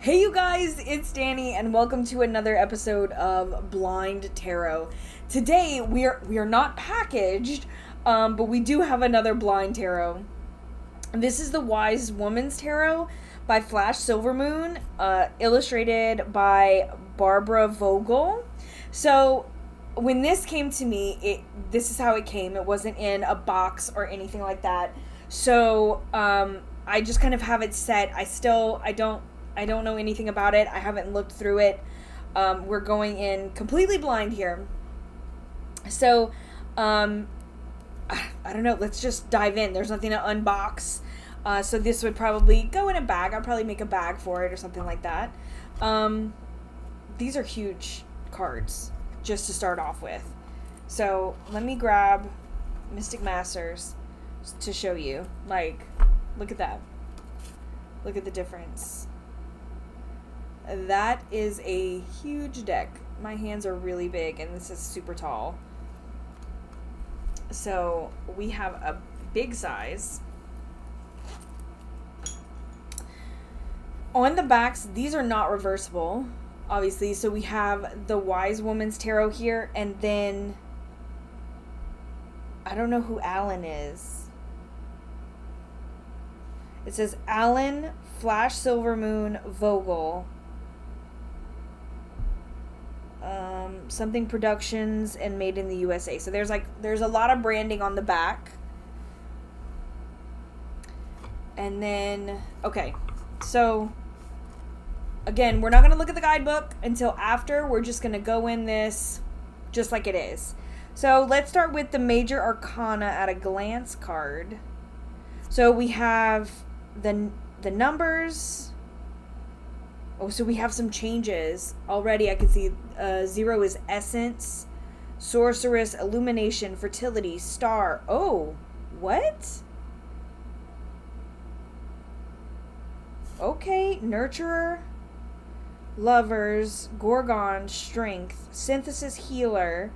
Hey you guys, it's Dani and welcome to another episode of Blind Tarot. Today we are not packaged, but we do have another blind tarot. This is the Wise Woman's Tarot by Flash Silvermoon, illustrated by Barbara Vogel. So when this came to me, this is how it came. It wasn't in a box or anything like that. So I just kind of have it set. I don't know anything about it. I haven't looked through it. We're going in completely blind here. So, I don't know. Let's just dive in. There's nothing to unbox. So this would probably go in a bag. I'd probably make a bag for it or something like that. These are huge cards just to start off with. So let me grab Mystic Masters to show you. Like, look at that. Look at the difference. That is a huge deck. My hands are really big and this is super tall. So we have a big size. On the backs, these are not reversible, obviously. So we have the Wise Woman's Tarot here, and then I don't know who Alan is. It says Alan Flash Silvermoon Vogel. Something Productions and Made in the USA. So there's a lot of branding on the back. And then, okay, so again, we're not going to look at the guidebook until after. We're just going to go in this just like it is. So let's start with the Major Arcana at a Glance card. So we have the numbers. Oh, so we have some changes already. I can see 0 is Essence, Sorceress, Illumination, Fertility, Star. Oh, what? Okay, Nurturer, Lovers, Gorgon, Strength, Synthesis, Healer.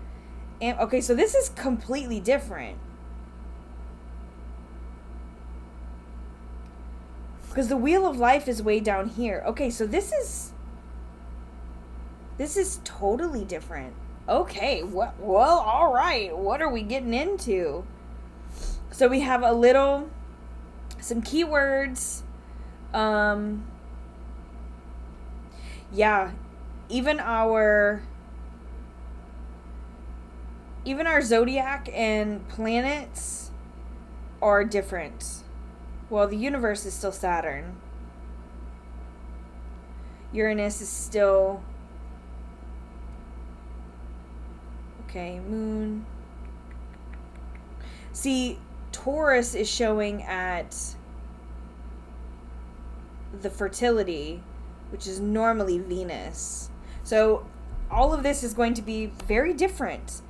And okay, so this is completely different. Because the Wheel of Life is way down here. Okay, so this is totally different. Okay, well, all right. What are we getting into? So we have some keywords. Yeah, even our zodiac and planets are different. Well, the universe is still Saturn. Uranus is still... Okay, Moon. See, Taurus is showing at the fertility, which is normally Venus. So all of this is going to be very different.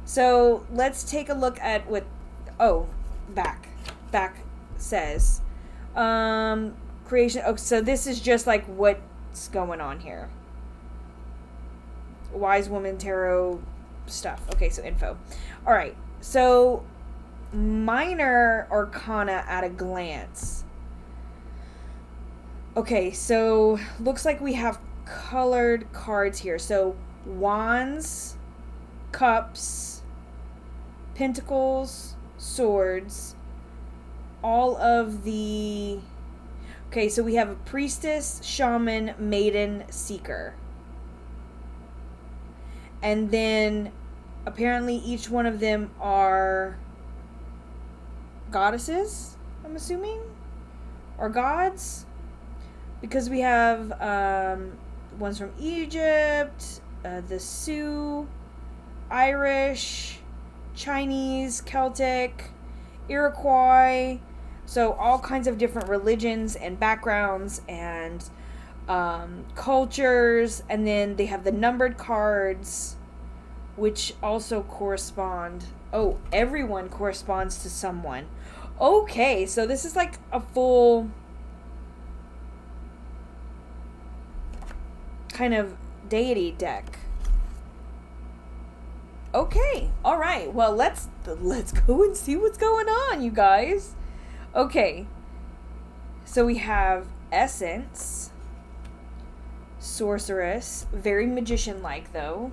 So let's take a look at what... Oh, back says. Creation. Oh, so this is just like what's going on here. Wise Woman Tarot stuff. Okay, so info. All right. So Minor Arcana at a Glance. Okay, so looks like we have colored cards here. So Wands, Cups, Pentacles, Swords, all of the... Okay, so we have a Priestess, Shaman, Maiden, Seeker. And then apparently each one of them are goddesses, I'm assuming? Or gods? Because we have ones from Egypt, the Sioux, Irish, Chinese, Celtic, Iroquois. So all kinds of different religions and backgrounds and cultures. And then they have the numbered cards, which also correspond. Oh, everyone corresponds to someone. Okay, so this is like a full kind of deity deck. Okay, all right. Well, let's go and see what's going on, you guys. Okay, so we have Essence, Sorceress, very magician-like though,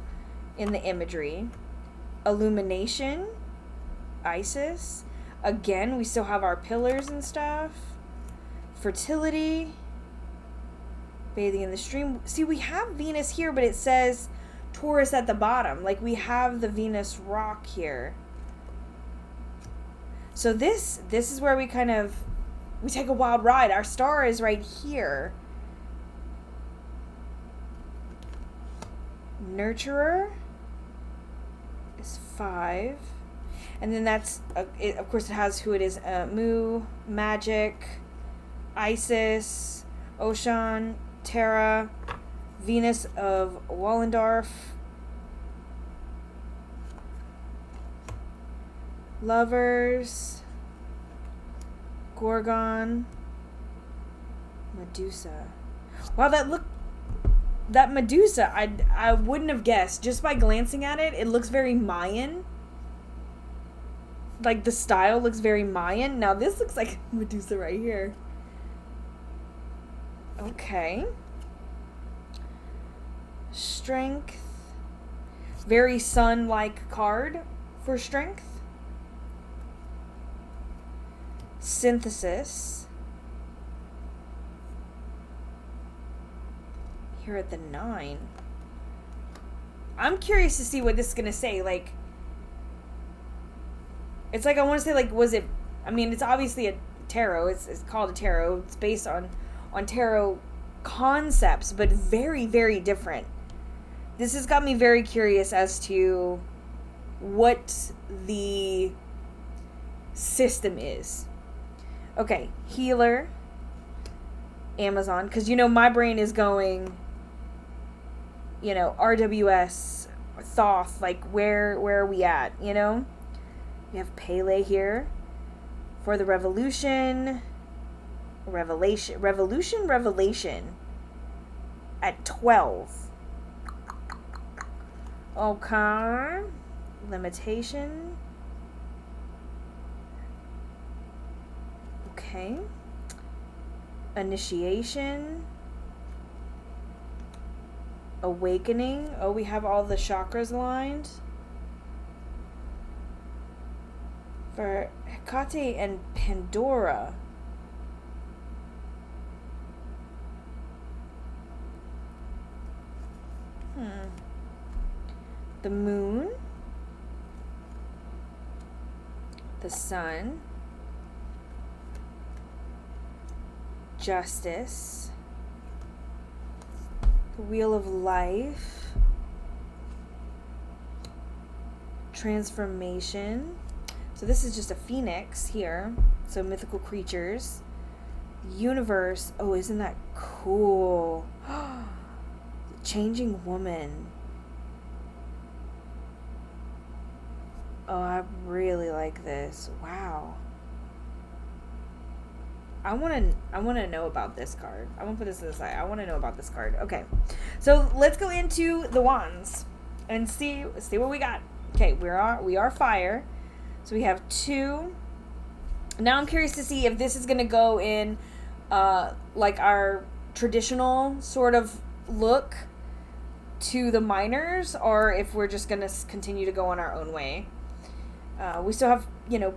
in the imagery. Illumination, Isis. Again, we still have our pillars and stuff. Fertility, bathing in the stream. See, we have Venus here, but it says Taurus at the bottom. Like, we have the Venus rock here. So this is where we take a wild ride. Our star is right here. Nurturer is 5. And then that's, of course, it has who it is. Mu, Magic, Isis, Ocean, Terra, Venus of Wallendorf, Lovers, Gorgon, Medusa. Wow, that Medusa, I wouldn't have guessed. Just by glancing at it, it looks very Mayan. Like, the style looks very Mayan. Now, this looks like Medusa right here. Okay. Strength. Very sun-like card for strength. Synthesis. Here at the 9. I'm curious to see what this is going to say. Like, it's like, I want to say, like, was it... I mean, it's obviously a tarot. It's called a tarot. It's based on tarot concepts, but very, very different. This has got me very curious as to what the system is. Okay, healer, Amazon, because, my brain is going, RWS, Thoth, like, where are we at, We have Pele here for the Revolution at 12. Okay. Limitation. Okay. Initiation. Awakening. Oh, we have all the chakras aligned. For Hecate and Pandora. The moon. The sun. Justice. The wheel of life. Transformation. So this is just a phoenix here. So mythical creatures. Universe. Oh, isn't that cool? Changing woman. Oh, I really like this. Wow. I want to know about this card. I'm going to put this to the side. I want to know about this card. Okay. So, let's go into the wands and see what we got. Okay, we are fire. So, we have 2. Now, I'm curious to see if this is going to go in like our traditional sort of look to the minors, or if we're just going to continue to go on our own way. We still have,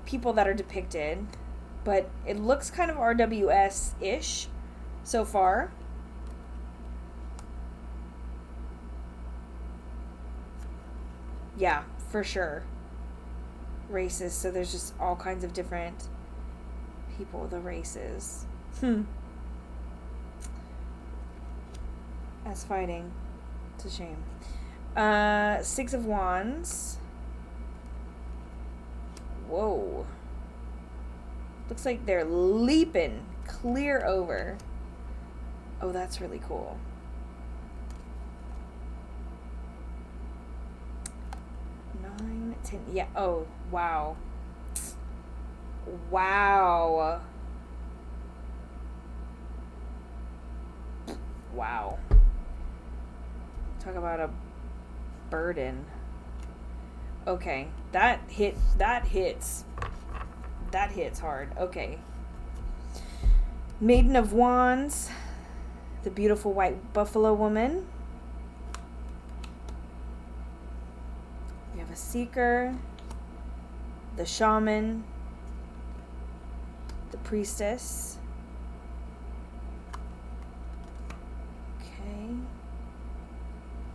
people that are depicted, but it looks kind of RWS-ish so far. Yeah, for sure. Races, so there's just all kinds of different people, the races. That's fighting. It's a shame. 6 of Wands. Whoa. Looks like they're leaping clear over. Oh, that's really cool. 9, 10. Yeah. Oh, wow. Wow. Wow. Talk about a burden. Okay, that hits hard. Okay. Maiden of Wands, The beautiful white buffalo woman. We have a seeker, the shaman, the priestess. Okay.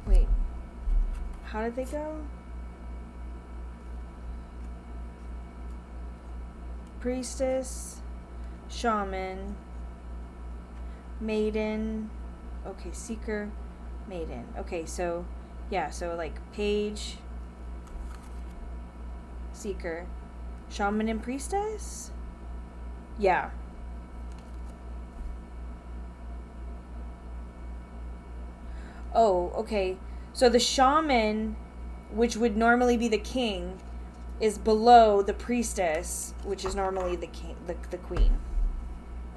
Wait. How did they go? Priestess, shaman, maiden. Okay, seeker, maiden. Okay, so yeah, so like page, seeker, shaman, and priestess? Yeah. Oh, okay. So the shaman, which would normally be the king, is below the priestess, which is normally the king, the queen.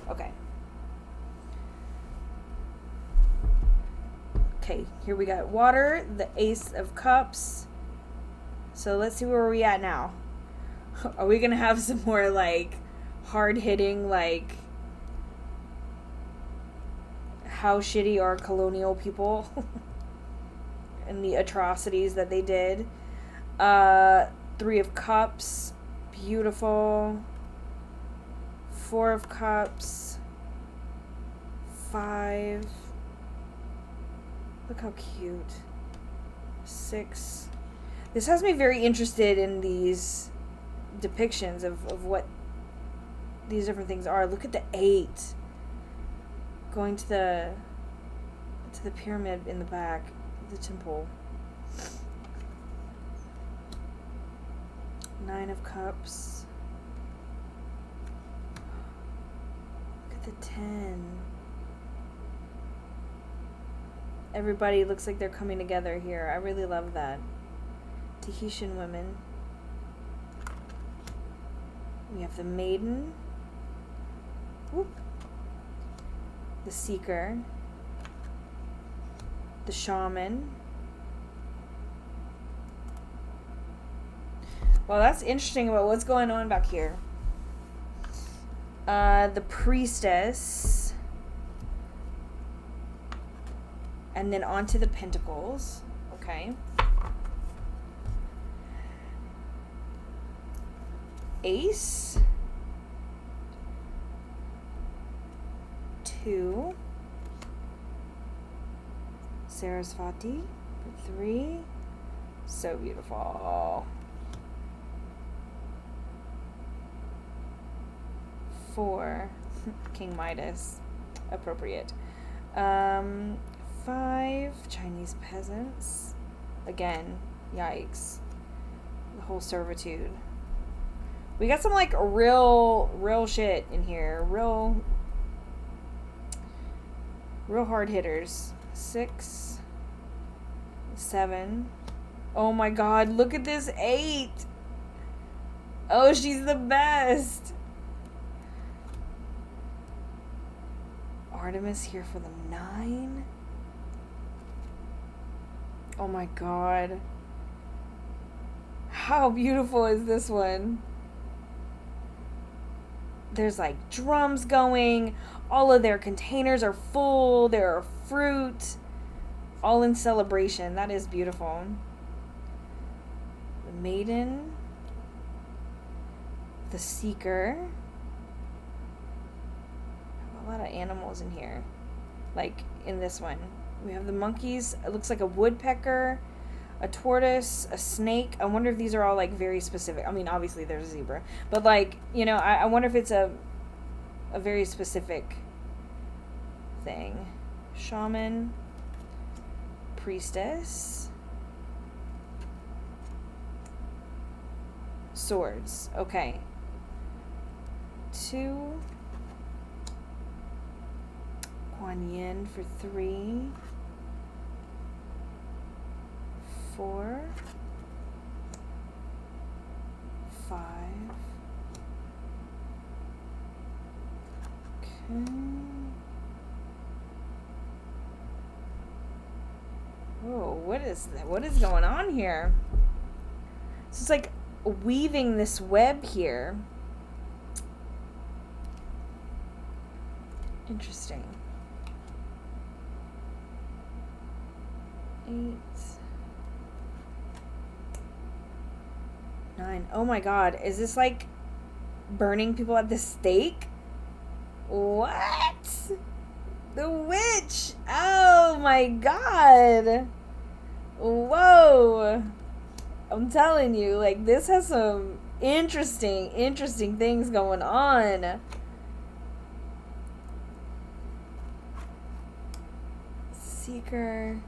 Okay. Okay, here we got water, the Ace of Cups. So let's see where we at now. Are we gonna have some more like hard-hitting, like how shitty are colonial people and the atrocities that they did? Three of Cups, beautiful. Four of Cups, 5. Look how cute. 6. This has me very interested in these depictions of what these different things are. Look at the 8. Going to the pyramid in the back, the temple. 9 of Cups. Look at the 10. Everybody looks like they're coming together here. I really love that. Tahitian women. We have the maiden. Whoop. The seeker. The shaman. Well, that's interesting about what's going on back here. The priestess. And then onto the pentacles. Okay. Ace. 2. Sarasvati for 3. So beautiful. 4. King Midas. Appropriate. 5. Chinese peasants. Again, yikes. The whole servitude. We got some like real shit in here. Real hard hitters. 6. 7. Oh my god, look at this 8. Oh, she's the best. Artemis here for the 9. Oh my god. How beautiful is this one? There's like drums going. All of their containers are full. There are fruit. All in celebration. That is beautiful. The maiden. The seeker. A lot of animals in here. Like in this one. We have the monkeys. It looks like a woodpecker, a tortoise, a snake. I wonder if these are all like very specific. I mean, obviously there's a zebra, but like, you know, I wonder if it's a very specific thing. Shaman, priestess, swords. Okay. 2. Kuan Yin for 3. 4. 5. Okay. Whoa, what is that? What is going on here? So it's like weaving this web here. Interesting. 8, 9. Oh my god. Is this like burning people at the stake? What? The witch. Oh my god. Whoa. I'm telling you, like, this has some interesting things going on. Seeker.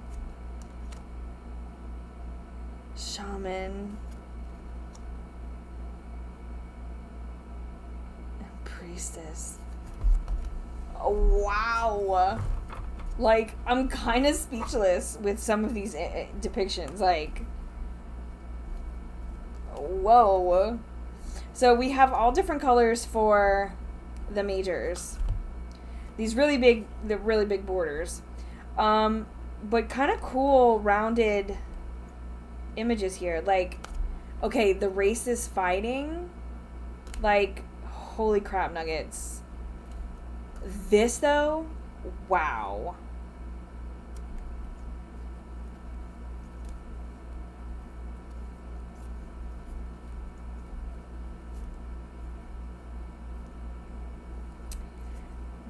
Shaman. And priestess. Oh, wow. Like, I'm kind of speechless with some of these depictions. Like, whoa. So we have all different colors for the majors. These really big borders. But kind of cool rounded images here. Like, okay, the race is fighting. Like, holy crap nuggets. This though, wow.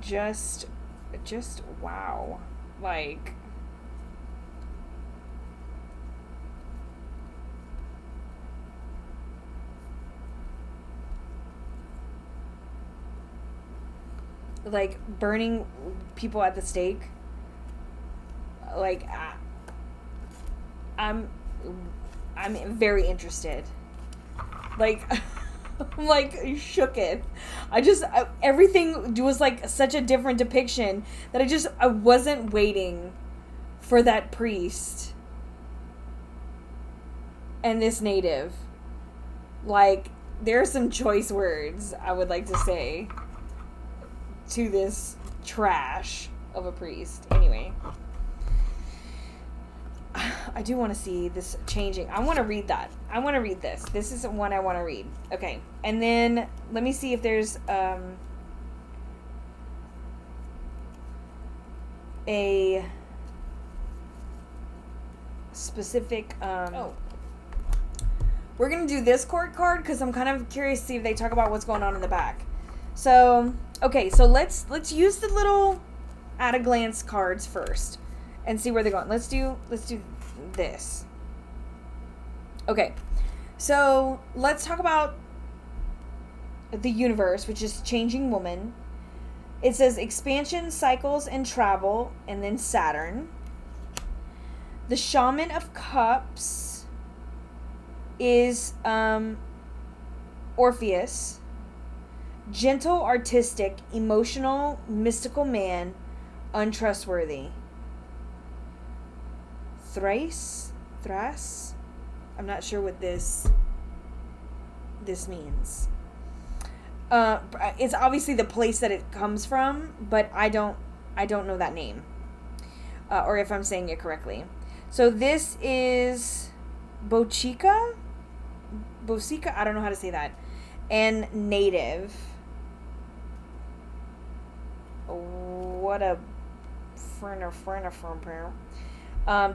Just wow. Like, burning people at the stake. Like, I'm very interested. Like, I'm like shooketh. Everything was like such a different depiction that I wasn't waiting for that priest and this native. Like, there are some choice words I would like to say to this trash of a priest. Anyway, I do want to see this changing. I want to read that. I want to read this. This is one I want to read. Okay. And then let me see if there's a specific we're going to do this court card because I'm kind of curious to see if they talk about what's going on in the back. So, okay, so let's use the little at a glance cards first and see where they're going. Let's do this. Okay. So, let's talk about the universe, which is changing woman. It says expansion, cycles, and travel, and then Saturn. The Shaman of Cups is Orpheus. Gentle, artistic, emotional, mystical man, untrustworthy. Thrace? I'm not sure what this means. It's obviously the place that it comes from, but I don't know that name. Or if I'm saying it correctly. So this is Bocica, I don't know how to say that. And native. What a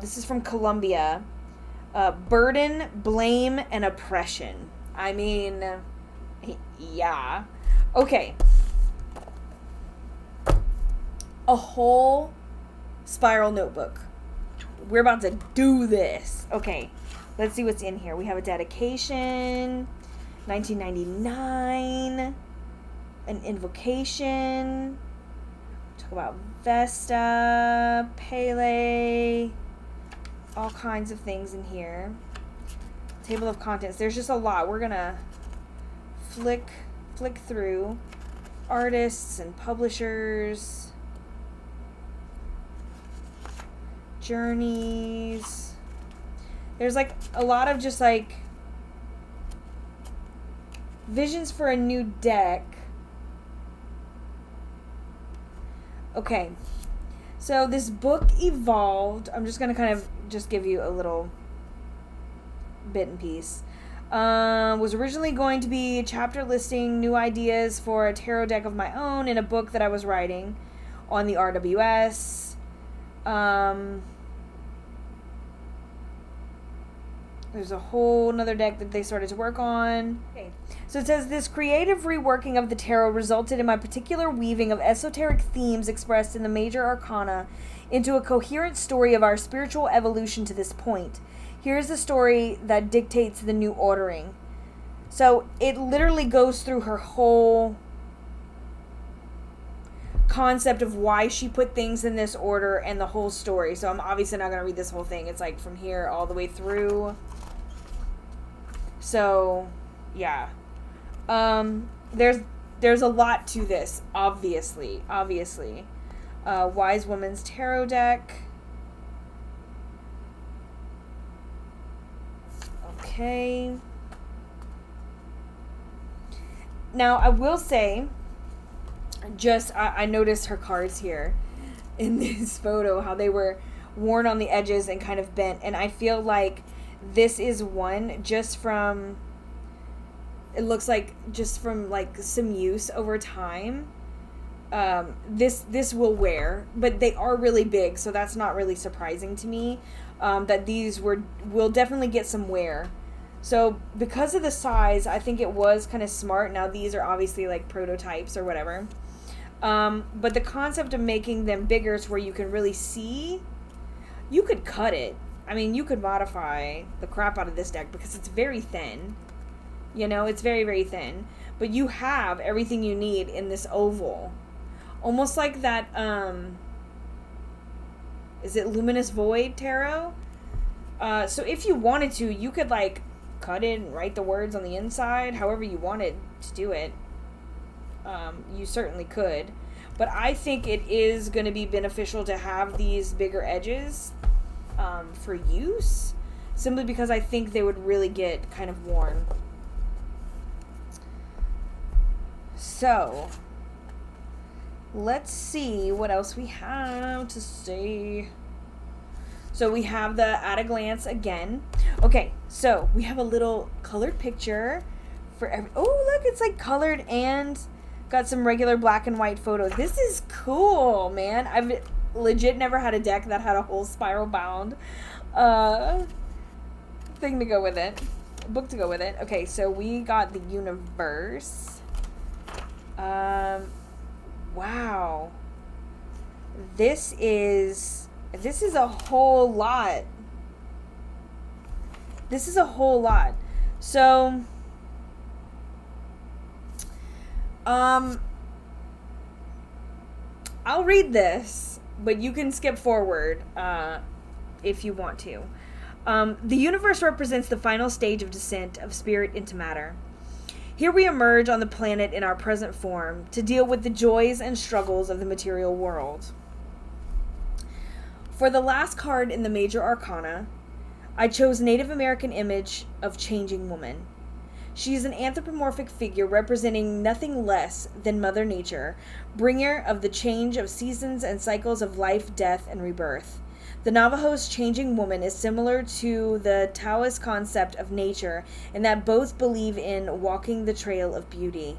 this is from Colombia. Burden, blame, and oppression. I mean, yeah. Okay. A whole spiral notebook. We're about to do this. Okay. Let's see what's in here. We have a dedication. 1999. An invocation. Talk about Vesta, Pele, all kinds of things in here. Table of contents. There's just a lot. We're gonna flick through. Artists and publishers. Journeys. There's like a lot of just like visions for a new deck. Okay, so this book evolved. I'm just going to kind of just give you a little bit and piece. Was originally going to be a chapter listing new ideas for a tarot deck of my own in a book that I was writing on the RWS. There's a whole nother deck that they started to work on. Okay. So it says, this creative reworking of the tarot resulted in my particular weaving of esoteric themes expressed in the major arcana into a coherent story of our spiritual evolution to this point. Here's the story that dictates the new ordering. So it literally goes through her whole concept of why she put things in this order and the whole story. So I'm obviously not going to read this whole thing. It's like from here all the way through. So, yeah. There's a lot to this, obviously. Wise Woman's Tarot deck. Okay. Now, I will say, I noticed her cards here in this photo, how they were worn on the edges and kind of bent. And I feel like this is one just from, it looks like just from like some use over time. This will wear, but they are really big, so that's not really surprising to me. That these will definitely get some wear. So because of the size, I think it was kind of smart. Now these are obviously like prototypes or whatever. But the concept of making them bigger to where you can really see, you could cut it. I mean, you could modify the crap out of this deck because it's very thin. You know, it's very, very thin. But you have everything you need in this oval. Almost like that, is it Luminous Void Tarot? So if you wanted to, you could like cut it and write the words on the inside, however you wanted to do it. You certainly could. But I think it is going to be beneficial to have these bigger edges for use, simply because I think they would really get kind of worn. So, let's see what else we have to say. So we have the at a glance again. Okay, so we have a little colored picture for every... Oh, look, it's like colored and got some regular black and white photos. This is cool, man. I've legit never had a deck that had a whole spiral bound thing to go with it. Book to go with it. Okay, so we got the universe. Wow. This is a whole lot. This is a whole lot. So, I'll read this, but you can skip forward, if you want to. The universe represents the final stage of descent of spirit into matter. Here we emerge on the planet in our present form to deal with the joys and struggles of the material world. For the last card in the major arcana, I chose Native American image of changing woman. She is an anthropomorphic figure representing nothing less than Mother Nature, bringer of the change of seasons and cycles of life, death, and rebirth. The Navajo's changing woman is similar to the Taoist concept of nature in that both believe in walking the trail of beauty.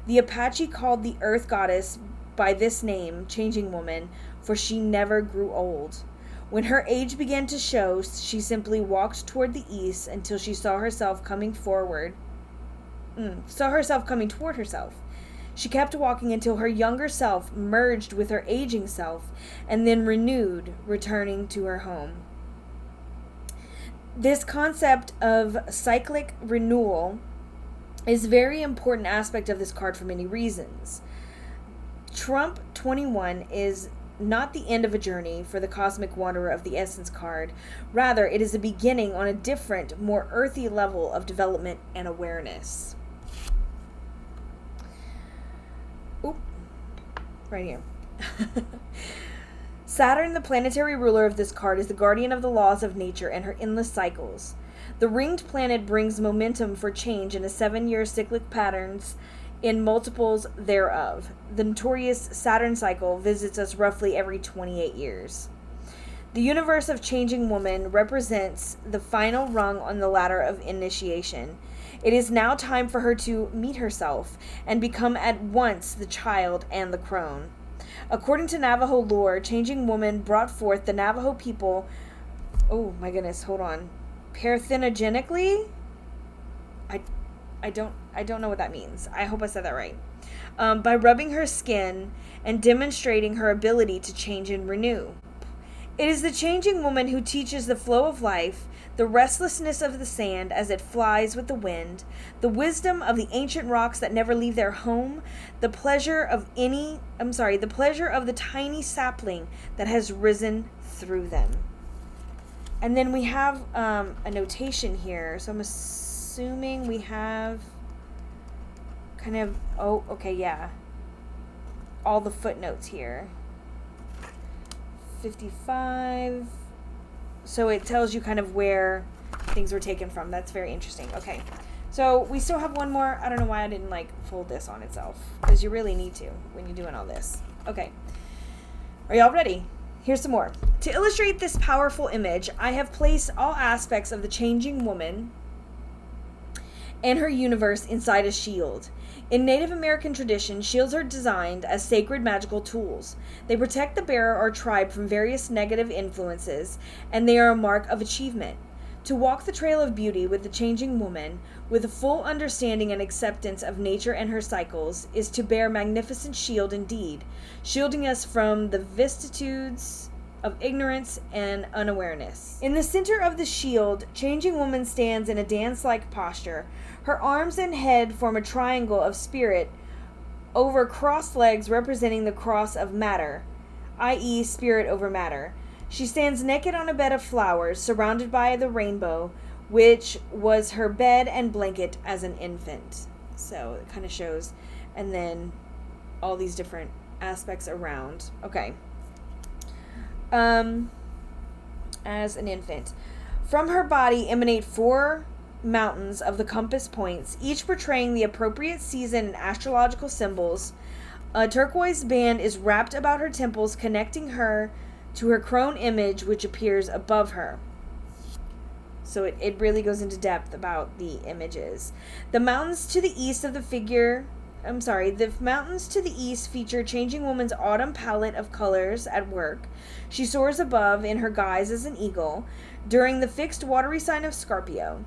The Apache called the earth goddess by this name, changing woman, for she never grew old. When her age began to show, she simply walked toward the east until she saw herself coming toward herself. She kept walking until her younger self merged with her aging self and then renewed, returning to her home. This concept of cyclic renewal is a very important aspect of this card for many reasons. Trump 21 is not the end of a journey for the Cosmic Wanderer of the Essence card. Rather, it is a beginning on a different, more earthy level of development and awareness. Oop. Right here. Saturn, the planetary ruler of this card, is the guardian of the laws of nature and her endless cycles. The ringed planet brings momentum for change in a 7-year cyclic patterns in multiples thereof. The notorious Saturn cycle visits us roughly every 28 years. The universe of changing woman represents the final rung on the ladder of initiation. It is now time for her to meet herself and become at once the child and the crone. According to Navajo lore, changing woman brought forth the Navajo people... Oh my goodness, hold on. parthenogenically. I don't know what that means. I hope I said that right. By rubbing her skin and demonstrating her ability to change and renew. It is the changing woman who teaches the flow of life, the restlessness of the sand as it flies with the wind, the wisdom of the ancient rocks that never leave their home, the pleasure of the tiny sapling that has risen through them. And then we have a notation here. So I'm assuming we have kind of, all the footnotes here. 55. So it tells you kind of where things were taken from. That's very interesting. Okay. So we still have one more. I don't know why I didn't fold this on itself, because you really need to when you're doing all this. Okay. Are y'all ready? Here's some more. To illustrate this powerful image, I have placed all aspects of the changing woman and her universe inside a shield. In Native American tradition, shields are designed as sacred magical tools. They protect the bearer or tribe from various negative influences, and they are a mark of achievement. To walk the trail of beauty with the changing woman, with a full understanding and acceptance of nature and her cycles, is to bear magnificent shield indeed, shielding us from the vicissitudes of ignorance and unawareness. In the center of the shield, changing woman stands in a dance-like posture. Her arms and head form a triangle of spirit over crossed legs representing the cross of matter, i.e. spirit over matter. She stands naked on a bed of flowers, surrounded by the rainbow, which was her bed and blanket as an infant. So it kind of shows, and then all these different aspects around. Okay. As an infant. From her body emanate 4 mountains of the compass points, each portraying the appropriate season and astrological symbols. A turquoise band is wrapped about her temples, connecting her to her crone image, which appears above her. So it really goes into depth about the images. The mountains to the east feature changing woman's autumn palette of colors at work. She soars above in her guise as an eagle during the fixed watery sign of Scorpio.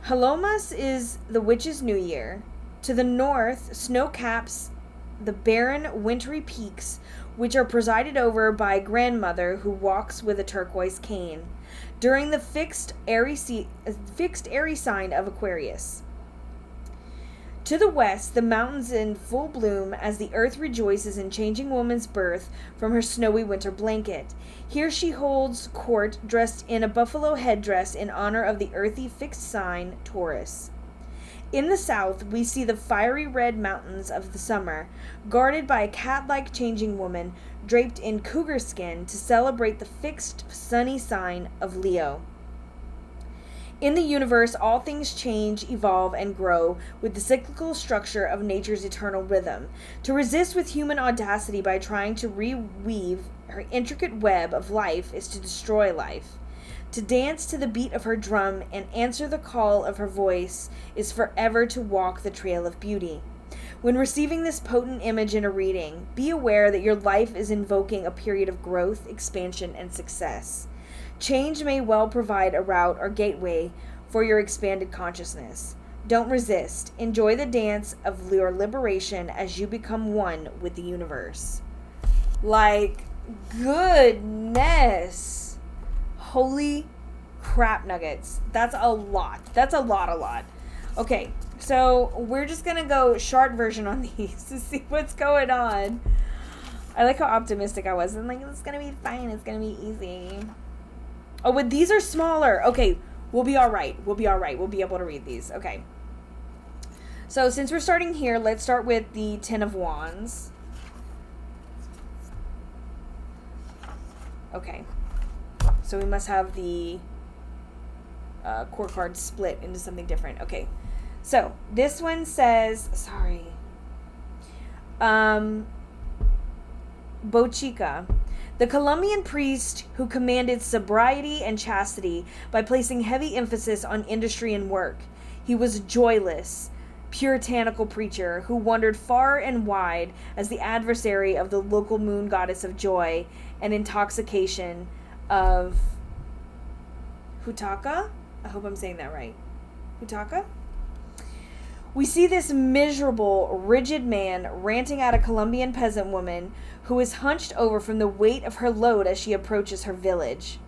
Halomas is the witch's new year. To the north, snow caps the barren, wintry peaks, which are presided over by a grandmother who walks with a turquoise cane, during the fixed airy sign of Aquarius. To the west, the mountains in full bloom as the earth rejoices in changing woman's birth from her snowy winter blanket. Here she holds court dressed in a buffalo headdress in honor of the earthy fixed sign, Taurus. In the south, we see the fiery red mountains of the summer, guarded by a cat-like changing woman draped in cougar skin to celebrate the fixed sunny sign of Leo. In the universe, all things change, evolve, and grow with the cyclical structure of nature's eternal rhythm. To resist with human audacity by trying to reweave her intricate web of life is to destroy life. To dance to the beat of her drum and answer the call of her voice is forever to walk the trail of beauty. When receiving this potent image in a reading, be aware that your life is invoking a period of growth, expansion, and success. Change may well provide a route or gateway for your expanded consciousness. Don't resist. Enjoy the dance of your liberation as you become one with the universe. Goodness. Holy crap nuggets. That's a lot. That's a lot. Okay, so we're just going to go short version on these to see what's going on. I like how optimistic I was. I'm like, it's going to be fine. It's going to be easy. Oh, but these are smaller. Okay, we'll be all right. We'll be able to read these. Okay. So since we're starting here, let's start with the 10 of Wands. Okay. So we must have the court card split into something different. Okay. So this one says, Bochica. The Colombian priest who commanded sobriety and chastity by placing heavy emphasis on industry and work. He was a joyless, puritanical preacher who wandered far and wide as the adversary of the local moon goddess of joy and intoxication Hutaka. I hope I'm saying that right. Hutaka? We see this miserable, rigid man ranting at a Colombian peasant woman who is hunched over from the weight of her load as she approaches her village.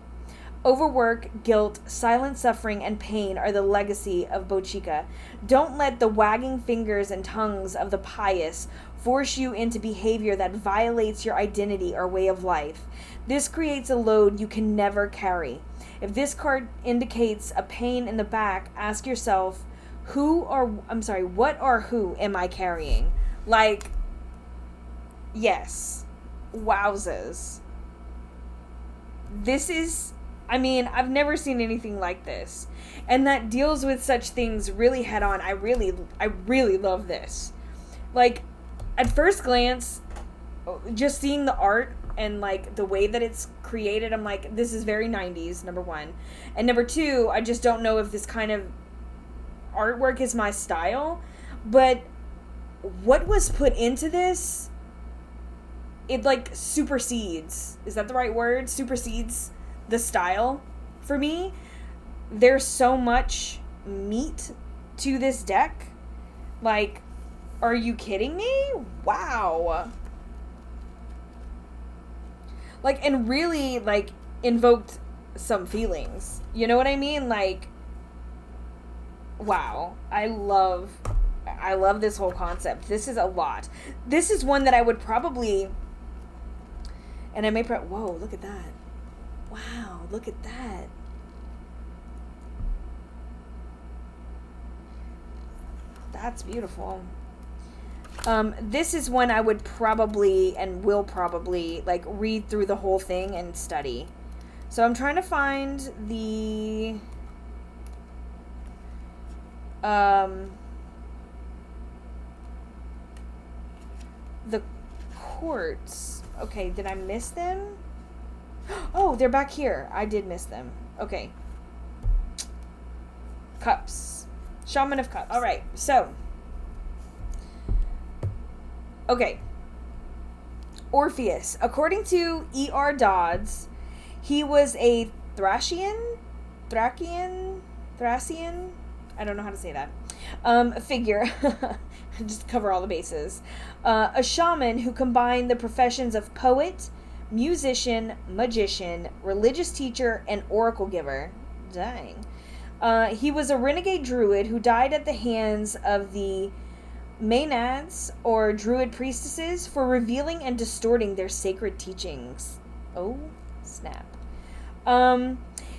Overwork, guilt, silent suffering, and pain are the legacy of Bochica. Don't let the wagging fingers and tongues of the pious force you into behavior that violates your identity or way of life. This creates a load you can never carry. If this card indicates a pain in the back, ask yourself, what or who am I carrying? Like, yes. Wowzers. This is, I've never seen anything like this. And that deals with such things really head on. I really love this. Like, at first glance, just seeing the art and, like, the way that it's created, I'm like, this is very 90s, number one. And number two, I just don't know if this kind of artwork is my style. But what was put into this, it, like, supersedes. Is that the right word? Supersedes the style for me. There's so much meat to this deck. Like, are you kidding me? Wow. Like, and really, like, invoked some feelings. You know what I mean? Like, wow. I love this whole concept. This is a lot. This is one that I would probably, and I may whoa, look at that. Wow, look at that. That's beautiful. This is one I would probably and will probably, like, read through the whole thing and study. So I'm trying to find the quartz. Okay, did I miss them? Oh, they're back here. I did miss them. Okay. Cups. Shaman of Cups. All right, so. Okay. Orpheus. According to E.R. Dodds, he was a Thracian? I don't know how to say that. Figure. Just cover all the bases. A shaman who combined the professions of poet, musician, magician, religious teacher, and oracle giver. Dang. He was a renegade druid who died at the hands of the Maenads, or druid priestesses, for revealing and distorting their sacred teachings. Oh, snap.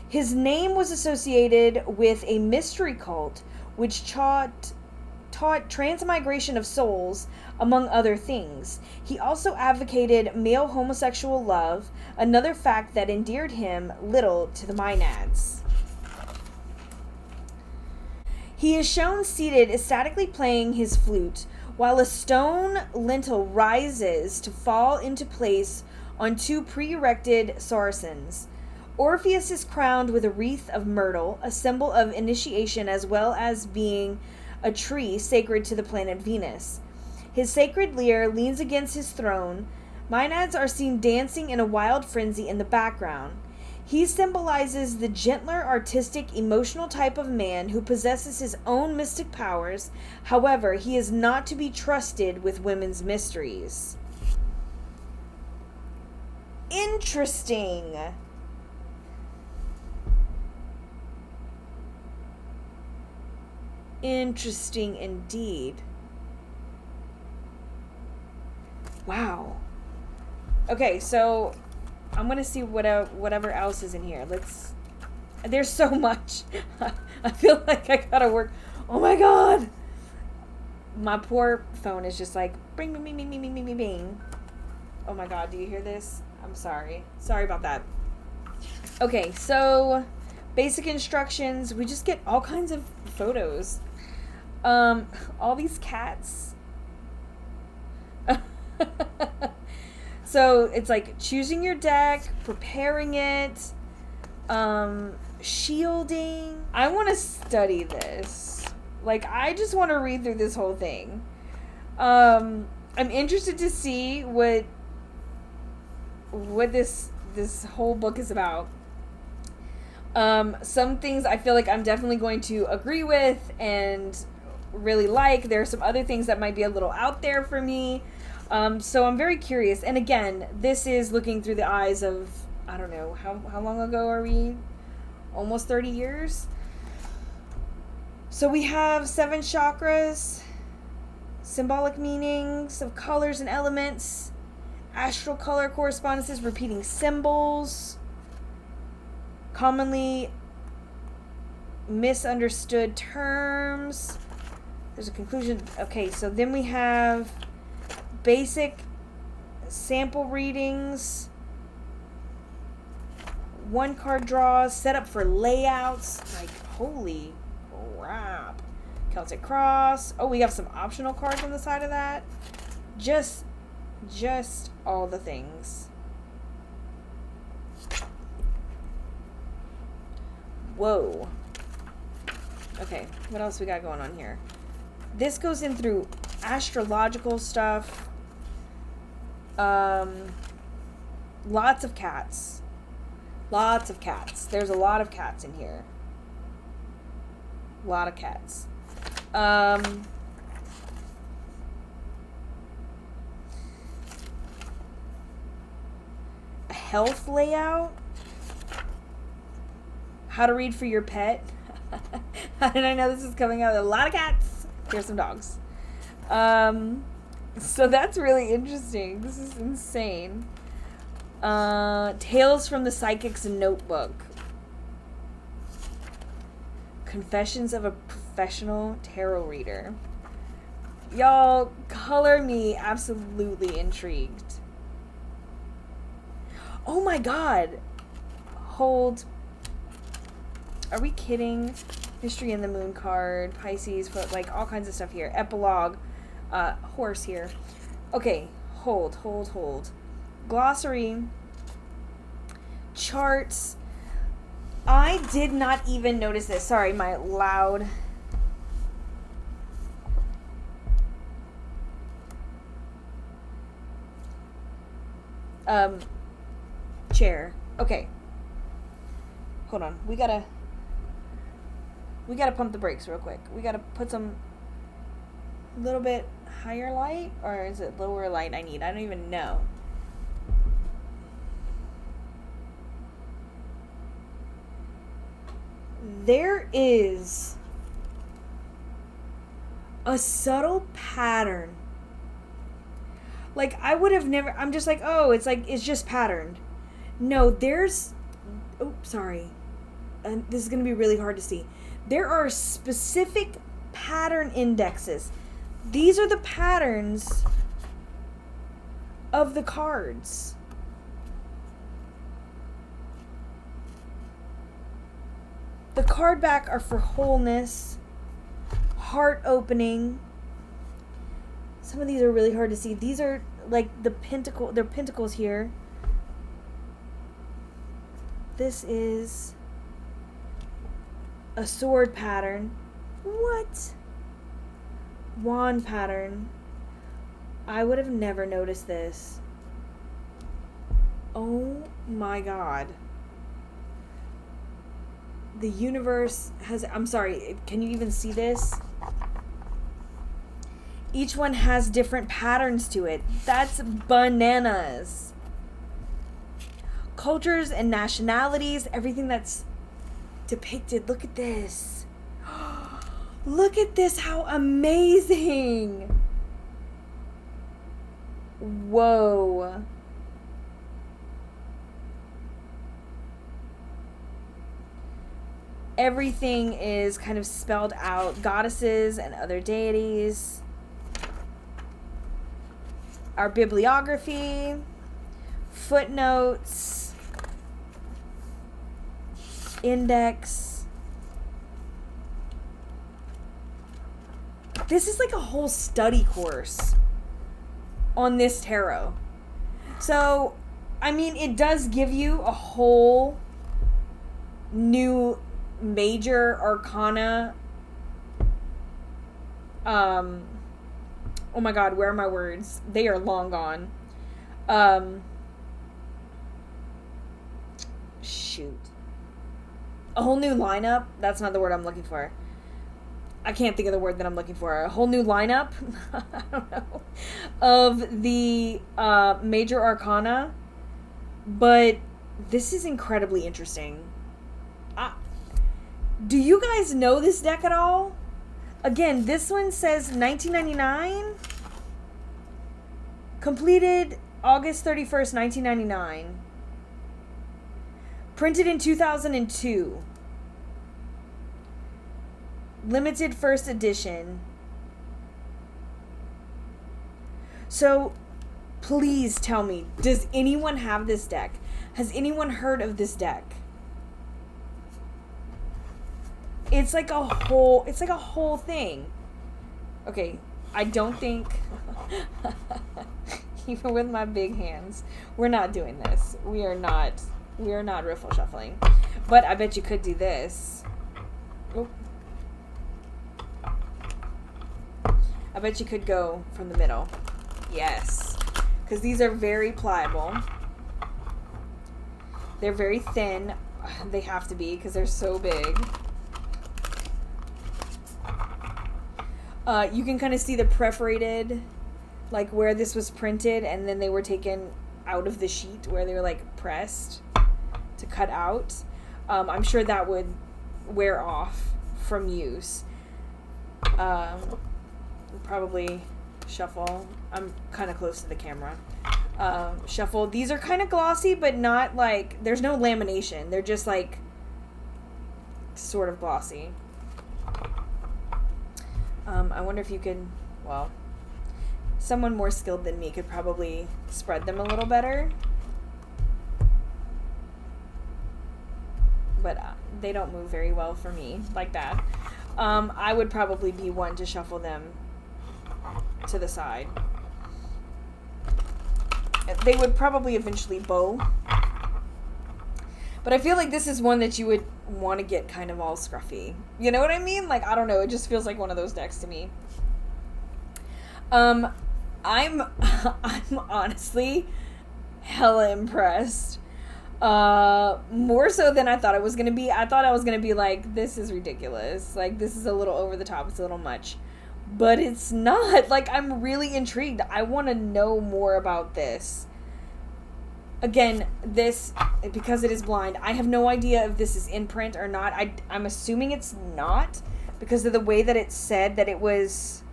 His name was associated with a mystery cult which taught transmigration of souls, among other things. He also advocated male homosexual love, another fact that endeared him little to the Maenads. He is shown seated ecstatically playing his flute, while a stone lintel rises to fall into place on two pre-erected saracens. Orpheus is crowned with a wreath of myrtle, a symbol of initiation, as well as being a tree sacred to the planet Venus. His sacred lyre leans against his throne. Maenads are seen dancing in a wild frenzy in the background. He symbolizes the gentler, artistic, emotional type of man who possesses his own mystic powers. However, he is not to be trusted with women's mysteries. Interesting. Interesting indeed. Wow. Okay, so I'm gonna see whatever else is in here. There's so much. I feel like I gotta work. Oh my god. My poor phone is just like bing, bing, bing, bing, bing, bing, bing, bing. Oh my god, do you hear this? I'm sorry. Sorry about that. Okay, so basic instructions. We just get all kinds of photos. All these cats. So it's like choosing your deck, preparing it, shielding. I want to study this. Like, I just want to read through this whole thing. I'm interested to see what this whole book is about. Some things I feel like I'm definitely going to agree with and really like. There are some other things that might be a little out there for me. So I'm very curious. And again, this is looking through the eyes of, I don't know, how long ago are we? Almost 30 years? So we have 7 chakras, symbolic meanings of colors and elements, astral color correspondences, repeating symbols, commonly misunderstood terms. There's a conclusion. Okay, so then we have basic sample readings, 1 card draws, set up for layouts. Like, holy crap. Celtic cross. Oh, we have some optional cards on the side of that. Just all the things. Whoa. Okay, what else we got going on here? This goes in through astrological stuff. Lots of cats. Lots of cats. There's a lot of cats in here. A lot of cats. A health layout. How to read for your pet. And I know this is coming out. A lot of cats. Here's some dogs. So that's really interesting. This is insane. Tales from the Psychic's Notebook. Confessions of a Professional Tarot Reader. Y'all, color me absolutely intrigued. Oh my god. Hold. Are we kidding? History in the Moon card. Pisces, like all kinds of stuff here. Epilogue. Horse here. Okay. Hold. Glossary. Charts. I did not even notice this. Sorry, my loud... chair. Okay. Hold on. We gotta pump the brakes real quick. We gotta put some little bit higher light, or is it lower light I need? I don't even know. There is a subtle pattern. Like, I would have never... I'm just like, oh, it's just patterned. No, there's... Oh, sorry. This is going to be really hard to see. There are specific pattern indexes. These are the patterns of the cards. The card back are for wholeness, heart opening. Some of these are really hard to see. These are like the pentacle. They're pentacles here. This is a sword pattern. What? Wand pattern. I would have never noticed this. Oh my god. The universe has... I'm sorry, can you even see this? Each one has different patterns to it. That's bananas. Cultures and nationalities, everything that's depicted. Look at this. Look at this, how amazing. Whoa. Everything is kind of spelled out. Goddesses and other deities. Our bibliography. Footnotes. Index. This is like a whole study course on this tarot. So, I mean, it does give you a whole new major arcana. Oh my god, where are my words? They are long gone. Shoot. A whole new lineup? That's not the word I'm looking for. I can't think of the word that I'm looking for. A whole new lineup? I don't know. Of the major arcana. But this is incredibly interesting. Do you guys know this deck at all? Again, this one says 1999. Completed August 31st, 1999. Printed in 2002. Limited first edition. So, please tell me, does anyone have this deck? Has anyone heard of this deck? It's like a whole thing. Okay, I don't think even with my big hands, we're not doing this. We are not riffle shuffling. But I bet you could do this. Oh. I bet you could go from the middle. Yes. Because these are very pliable. They're very thin. They have to be because they're so big. You can kind of see the perforated, like where this was printed, and then they were taken out of the sheet where they were like pressed to cut out. I'm sure that would wear off from use. Probably shuffle. I'm kind of close to the camera. Shuffle. These are kind of glossy, but not like, there's no lamination. They're just like sort of glossy. I wonder if you could, well, someone more skilled than me could probably spread them a little better. But they don't move very well for me like that. I would probably be one to shuffle them to the side. They would probably eventually bow. But I feel like this is one that you would want to get kind of all scruffy. You know what I mean? Like, I don't know. It just feels like one of those decks to me. I'm honestly hella impressed. More so than I thought it was going to be. I thought I was going to be like, this is ridiculous. Like, this is a little over the top. It's a little much. But it's not. Like, I'm really intrigued. I want to know more about this. Again, this, because it is blind, I have no idea if this is in print or not. I'm assuming it's not because of the way that it said that it was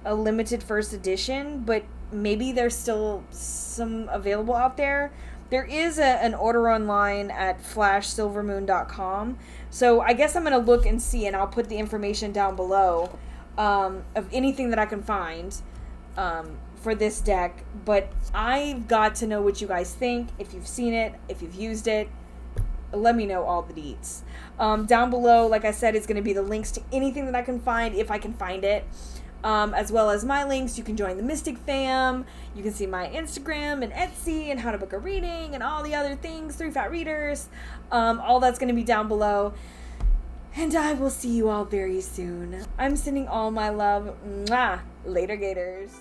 a limited first edition, but maybe there's still some available out there. There is an order online at flashsilvermoon.com. So I guess I'm going to look and see, and I'll put the information down below of anything that I can find for this deck. But I've got to know what you guys think. If you've seen it, if you've used it, let me know all the deets. Down below, like I said, is going to be the links to anything that I can find, if I can find it. As well as my links. You can join the Mystic fam. You can see my Instagram and Etsy and how to book a reading and all the other things. 3 Fat Readers. All that's going to be down below. And I will see you all very soon. I'm sending all my love. Mwah. Later, Gators.